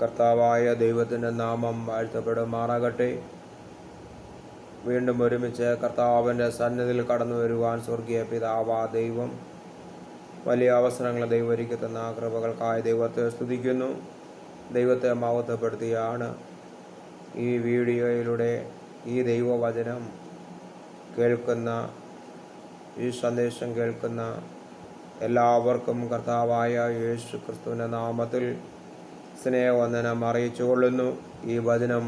കർത്താവായ ദൈവത്തിൻ്റെ നാമം വാഴ്ത്തപ്പെടുമാറാകട്ടെ. വീണ്ടും ഒരുമിച്ച് കർത്താവിൻ്റെ സന്നിധിയിൽ കടന്നു വരുവാൻ സ്വർഗീയ പിതാവാ ദൈവം വലിയ അവസരങ്ങൾ ദൈവം ഒരുക്കി തന്ന കൃപകൾക്കായി ദൈവത്തെ സ്തുതിക്കുന്നു. ദൈവത്തെ മഹത്വപ്പെടുത്തിയാണ് ഈ വീഡിയോയിലൂടെ ഈ ദൈവവചനം കേൾക്കുന്ന, ഈ സന്ദേശം കേൾക്കുന്ന എല്ലാവർക്കും കർത്താവായ യേശു ക്രിസ്തുവിൻ്റെ നാമത്തിൽ സ്നേഹവന്ദനം അറിയിച്ചുകൊള്ളുന്നു. ഈ വചനം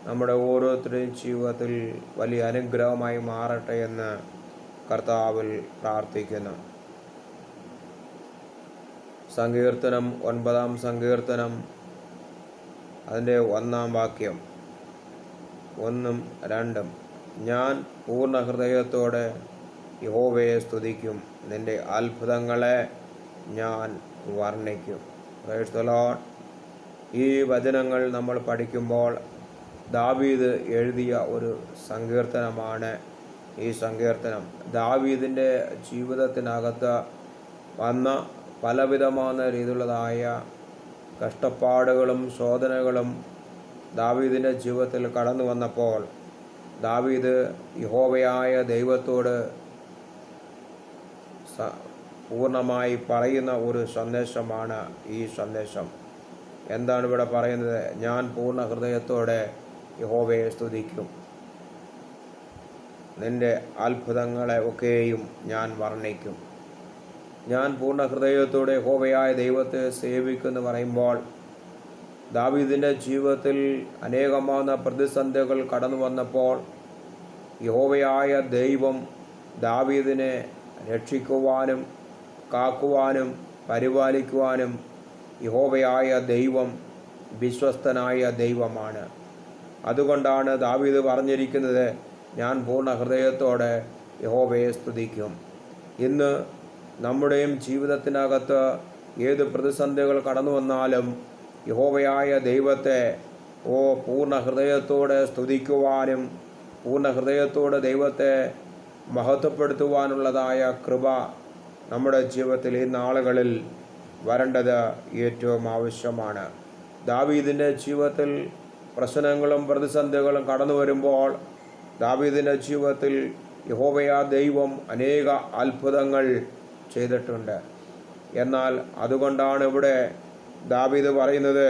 നമ്മുടെ ഓരോരുത്തരുടെയും ജീവിതത്തിൽ വലിയ അനുഗ്രഹമായി മാറട്ടെ എന്ന് കർത്താവിൽ പ്രാർത്ഥിക്കുന്നു. സങ്കീർത്തനം 9-ാം സങ്കീർത്തനം അതിൻ്റെ 1-ാം വാക്യം 1ഉം 2ഉം. ഞാൻ പൂർണ്ണ ഹൃദയത്തോടെ യഹോവയെ സ്തുതിക്കും, നിന്റെ അത്ഭുതങ്ങളെ ഞാൻ വർണ്ണിക്കും. Price the Lord. ഈ വചനങ്ങൾ നമ്മൾ പഠിക്കുമ്പോൾ ദാവീദ് എഴുതിയ ഒരു സങ്കീർത്തനമാണ് ഈ സങ്കീർത്തനം. ദാവീദിൻ്റെ ജീവിതത്തിനകത്ത് വന്ന പലവിധമായ രീതിയിലുള്ളതായ കഷ്ടപ്പാടുകളും ശോധനകളും ദാവീദിൻ്റെ ജീവിതത്തിൽ കടന്നു വന്നപ്പോൾ ദാവീദ് യഹോവയായ ദൈവത്തോട് പൂർണ്ണമായി പറയുന്ന ഒരു സന്ദേശമാണ് ഈ സന്ദേശം. എന്താണ് ഇവിടെ പറയുന്നത്? ഞാൻ പൂർണ്ണ ഹൃദയത്തോടെ യഹോവയെ സ്തുതിക്കും, നിന്റെ അത്ഭുതങ്ങളെ ഒക്കെയും ഞാൻ വർണ്ണിക്കും. ഞാൻ പൂർണ്ണ ഹൃദയത്തോടെ യഹോവയായ ദൈവത്തെ സേവിക്കുമെന്ന് പറയുമ്പോൾ ദാവീദിൻ്റെ ജീവിതത്തിൽ അനേകമാന പ്രതിസന്ധികൾ കടന്നു വന്നപ്പോൾ യഹോവയായ ദൈവം ദാവീദിനെ രക്ഷിക്കുവാനും കാക്കുവാനും പരിപാലിക്കുവാനും യഹോവയായ ദൈവം വിശ്വസ്തനായ ദൈവമാണ്. അതുകൊണ്ടാണ് ദാവീദ് പറഞ്ഞിരിക്കുന്നത്, ഞാൻ പൂർണ്ണ ഹൃദയത്തോടെ യഹോവയെ സ്തുതിക്കും. ഇന്ന് നമ്മുടെയും ജീവിതത്തിനകത്ത് ഏത് പ്രതിസന്ധികൾ കടന്നു വന്നാലും യഹോവയായ ദൈവത്തെ പൂർണ്ണ ഹൃദയത്തോടെ സ്തുതിക്കുവാനും പൂർണ്ണ ഹൃദയത്തോടെ ദൈവത്തെ മഹത്വപ്പെടുത്തുവാനുള്ളതായ കൃപ നമ്മുടെ ജീവിതത്തിൽ ഈ നാളുകളിൽ വരേണ്ടത് ഏറ്റവും ആവശ്യമാണ്. ദാവീദിൻ്റെ ജീവിതത്തിൽ പ്രശ്നങ്ങളും പ്രതിസന്ധികളും കടന്നു വരുമ്പോൾ ദാവീദിൻ്റെ ജീവിതത്തിൽ യഹോവയാ ദൈവം അനേക അത്ഭുതങ്ങൾ ചെയ്തിട്ടുണ്ട്. എന്നാൽ അതുകൊണ്ടാണ് ഇവിടെ ദാവീദ് പറയുന്നത്,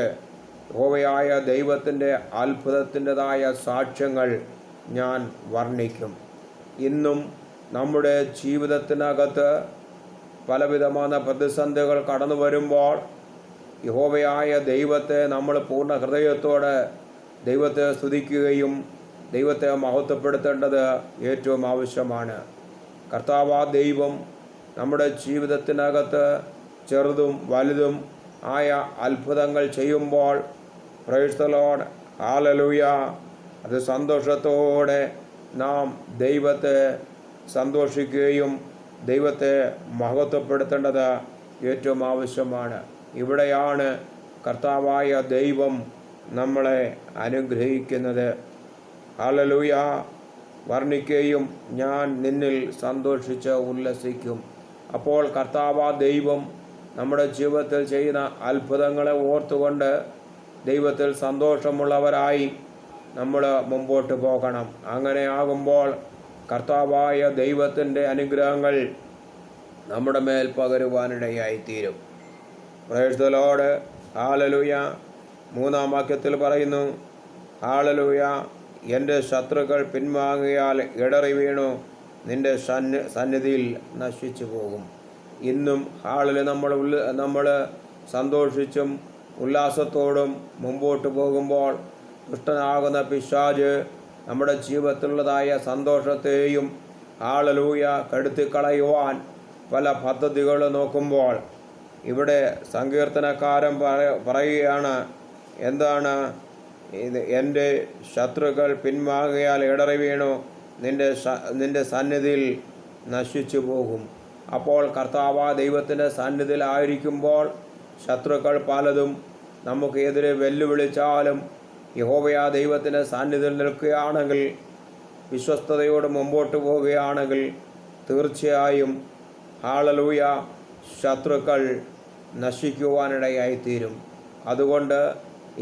യഹോവയായ ദൈവത്തിൻ്റെ അത്ഭുതത്തിൻ്റെതായ സാക്ഷ്യങ്ങൾ ഞാൻ വർണ്ണിക്കും. ഇന്നും നമ്മുടെ ജീവിതത്തിനകത്ത് പലവിധമായ പ്രതിസന്ധികൾ കടന്നു വരുമ്പോൾ യഹോവയായ ദൈവത്തെ നമ്മൾ പൂർണ്ണ ഹൃദയത്തോടെ ദൈവത്തെ സ്തുതിക്കുകയും ദൈവത്തെ മഹത്വപ്പെടുത്തേണ്ടത് ഏറ്റവും ആവശ്യമാണ്. കർത്താവായ ദൈവം നമ്മുടെ ജീവിതത്തിനകത്ത് ചെറുതും വലുതും ആയ അത്ഭുതങ്ങൾ ചെയ്യുമ്പോൾ പ്രൈസ് ദി ലോർഡ്, ഹല്ലേലൂയ, അത് സന്തോഷത്തോടെ നാം ദൈവത്തെ സന്തോഷിക്കുകയും ദൈവത്തെ മഹത്വപ്പെടുത്തേണ്ടത് ഏറ്റവും ആവശ്യമാണ്. ഇവിടെയാണ് കർത്താവായ ദൈവം നമ്മളെ അനുഗ്രഹിക്കുന്നത്. ഹല്ലേലൂയ, വർണ്ണിക്കുകയും ഞാൻ നിന്നിൽ സന്തോഷിച്ച് ഉല്ലസിക്കും. അപ്പോൾ കർത്താവായ ദൈവം നമ്മുടെ ജീവിതത്തിൽ ചെയ്യുന്ന അത്ഭുതങ്ങളെ ഓർത്തുകൊണ്ട് ദൈവത്തിൽ സന്തോഷമുള്ളവരായി നമ്മൾ മുമ്പോട്ട് പോകണം. അങ്ങനെ ആകുമ്പോൾ കർത്താവായ ദൈവത്തിൻ്റെ അനുഗ്രഹങ്ങൾ നമ്മുടെ മേൽ പകരുവാനിടയായിത്തീരും. Praise the Lord, hallelujah. 3-ാം വാക്യത്തിൽ പറയുന്നു, ഹല്ലേലൂയ, എൻ്റെ ശത്രുക്കൾ പിൻവാങ്ങിയാൽ ഇടറി വീണു, നിൻ്റെ സന്നിധിയിൽ നശിച്ചു പോകും. ഇന്നും ഹാളിൽ നമ്മൾ സന്തോഷിച്ചും ഉല്ലാസത്തോടും മുമ്പോട്ട് പോകുമ്പോൾ ദുഷ്ടനാകുന്ന പിശാച് നമ്മുടെ ജീവിതത്തിലുള്ളതായ സന്തോഷത്തെയും ഹല്ലേലൂയ കെടുത്തിക്കളയുവാൻ പല പദ്ധതികൾ നോക്കുമ്പോൾ ഇവിടെ സങ്കീർത്തനക്കാരൻ പറയുകയാണ്, എന്താണ് ഇത്? എൻ്റെ ശത്രുക്കൾ പിൻവാങ്ങിയാൽ ഇടറി വീണു, നിൻ്റെ സന്നിധിയിൽ നശിച്ചു പോകും. അപ്പോൾ കർത്താവായ ദൈവത്തിൻ്റെ സന്നിധിയിലായിരിക്കുമ്പോൾ ശത്രുക്കൾ പലതും നമുക്കെതിരെ വെല്ലുവിളിച്ചാലും യഹോവയാ ദൈവത്തിൻ്റെ സാന്നിധ്യത്തിൽ നിൽക്കുകയാണെങ്കിൽ, വിശ്വസ്തയോട് മുമ്പോട്ട് പോവുകയാണെങ്കിൽ തീർച്ചയായും ഹല്ലേലൂയ ശത്രുക്കൾ നശിക്കുവാനിടയായിത്തീരും. അതുകൊണ്ട്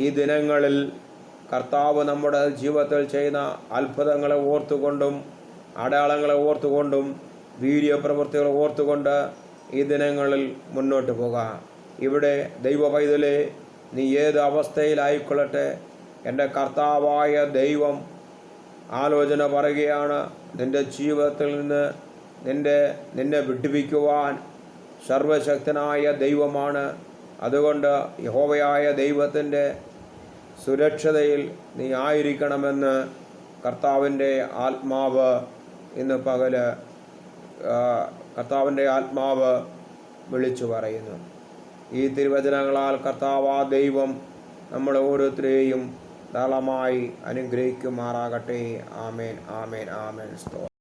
ഈ ദിനങ്ങളിൽ കർത്താവ് നമ്മുടെ ജീവിതത്തിൽ ചെയ്യുന്ന അത്ഭുതങ്ങളെ ഓർത്തുകൊണ്ടും അടയാളങ്ങളെ ഓർത്തുകൊണ്ടും വീര്യപ്രവൃത്തികളെ ഓർത്തുകൊണ്ട് ഈ ദിനങ്ങളിൽ മുന്നോട്ട് പോകാം. ഇവിടെ ദൈവ പൈതലേ, നീ ഏത് അവസ്ഥയിലായിക്കൊള്ളട്ടെ, എൻ്റെ കർത്താവായ ദൈവം ആലോചന പറയുകയാണ്. നിൻ്റെ ജീവിതത്തിൽ നിന്ന് നിന്നെ വിടുവിക്കുവാൻ സർവശക്തനായ ദൈവമാണ്. അതുകൊണ്ട് യഹോവയായ ദൈവത്തിൻ്റെ സുരക്ഷതയിൽ നീ ആയിരിക്കണമെന്ന് കർത്താവിൻ്റെ ആത്മാവ് ഇന്ന് പകല് വിളിച്ചു പറയുന്നു. ഈ തിരുവചനങ്ങളാൽ കർത്താവാ ദൈവം നമ്മളെ ഓരോരുത്തരെയും ധാരാളമായി അനുഗ്രഹിക്കുമാറാകട്ടെ. ആമേൻ, ആമേൻ, ആമേൻ. സ്തോത്രം.